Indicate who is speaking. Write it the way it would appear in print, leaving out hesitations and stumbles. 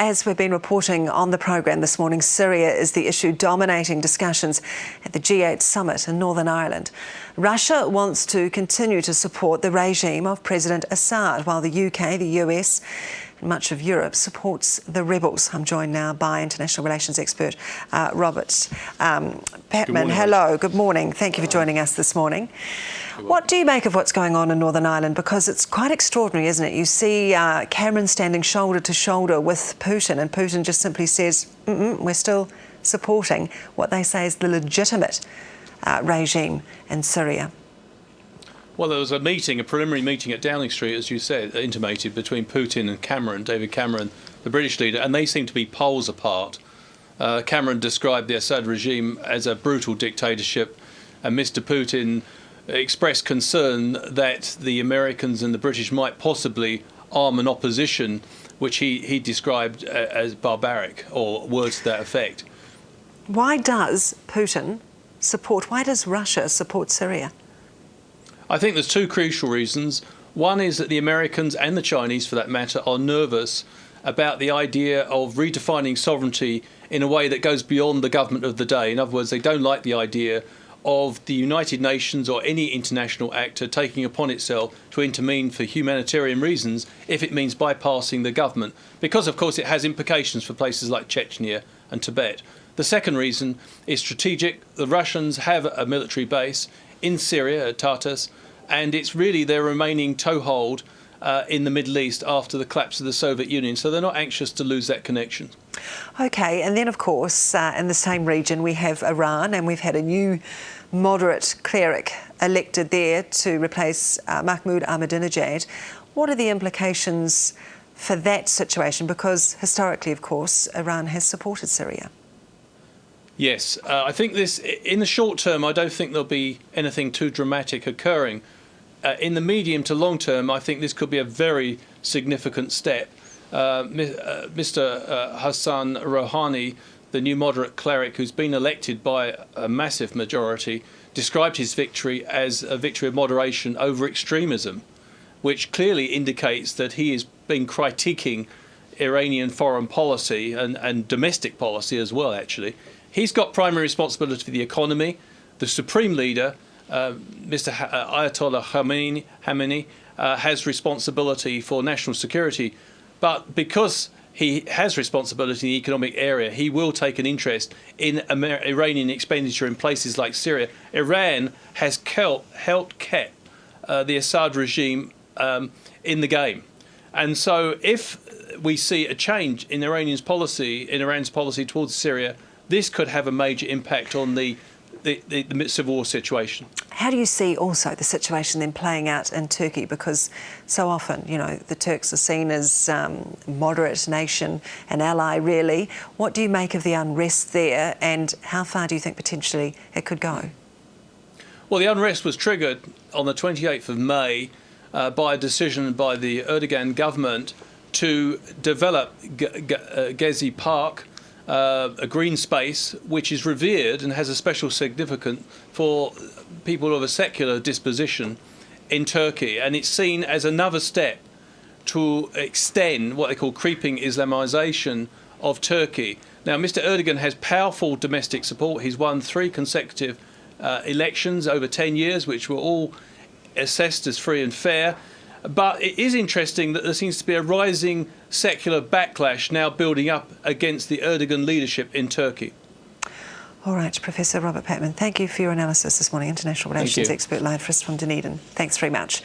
Speaker 1: As we've been reporting on the programme this morning, Syria is the issue dominating discussions at the G8 summit in Northern Ireland. Russia wants to continue to support the regime of President Assad, while the UK, the US and much of Europe supports the rebels. I'm joined now by international relations expert Robert Patman. Hello, good morning. Thank you for joining us this morning. What do you make of what's going on in Northern Ireland? Because it's quite extraordinary, isn't it? You see Cameron standing shoulder to shoulder with Putin, and Putin just simply says, we're still supporting what they say is the legitimate regime in Syria.
Speaker 2: Well, there was a preliminary meeting at Downing Street, as you said, intimated, between Putin and Cameron, David Cameron, the British leader, and they seem to be poles apart. Cameron described the Assad regime as a brutal dictatorship, and Mr. Putin expressed concern that the Americans and the British might possibly arm an opposition, which he described as barbaric, or words to that effect.
Speaker 1: Why does Russia support Syria?
Speaker 2: I think there's two crucial reasons. One is that the Americans, and the Chinese for that matter, are nervous about the idea of redefining sovereignty in a way that goes beyond the government of the day. In other words, they don't like the idea of the United Nations or any international actor taking upon itself to intervene for humanitarian reasons if it means bypassing the government, because of course it has implications for places like Chechnya and Tibet. The second reason is strategic. The Russians have a military base in Syria at Tartus, and it's really their remaining toehold in the Middle East after the collapse of the Soviet Union, so they're not anxious to lose that connection.
Speaker 1: OK, and then of course in the same region we have Iran, and we've had a new moderate cleric elected there to replace Mahmoud Ahmadinejad. What are the implications for that situation? Because historically, of course, Iran has supported Syria.
Speaker 2: Yes, I think this, in the short term, I don't think there'll be anything too dramatic occurring. In the medium to long term, I think this could be a very significant step. Mr. Hassan Rouhani, the new moderate cleric who's been elected by a massive majority, described his victory as a victory of moderation over extremism, which clearly indicates that he has been critiquing Iranian foreign policy and domestic policy as well, actually. He's got primary responsibility for the economy. The supreme leader, Mr. Ayatollah Khamenei, has responsibility for national security. But because he has responsibility in the economic area, he will take an interest in Iranian expenditure in places like Syria. Iran has helped keep the Assad regime in the game. And so if we see a change in Iran's policy towards Syria, this could have a major impact on the civil war situation.
Speaker 1: How do you see also the situation then playing out in Turkey? Because so often, you know, the Turks are seen as moderate nation, an ally really. What do you make of the unrest there, and how far do you think potentially it could go?
Speaker 2: Well, the unrest was triggered on the 28th of May by a decision by the Erdogan government to develop Gezi Park, a green space which is revered and has a special significance for people of a secular disposition in Turkey, and it's seen as another step to extend what they call creeping Islamization of Turkey. Now, Mr. Erdogan has powerful domestic support. He's won 3 consecutive elections over 10 years, which were all assessed as free and fair. But it is interesting that there seems to be a rising secular backlash now building up against the Erdogan leadership in Turkey.
Speaker 1: All right, Professor Robert Patman, thank you for your analysis this morning. International relations expert live for us from Dunedin. Thanks very much.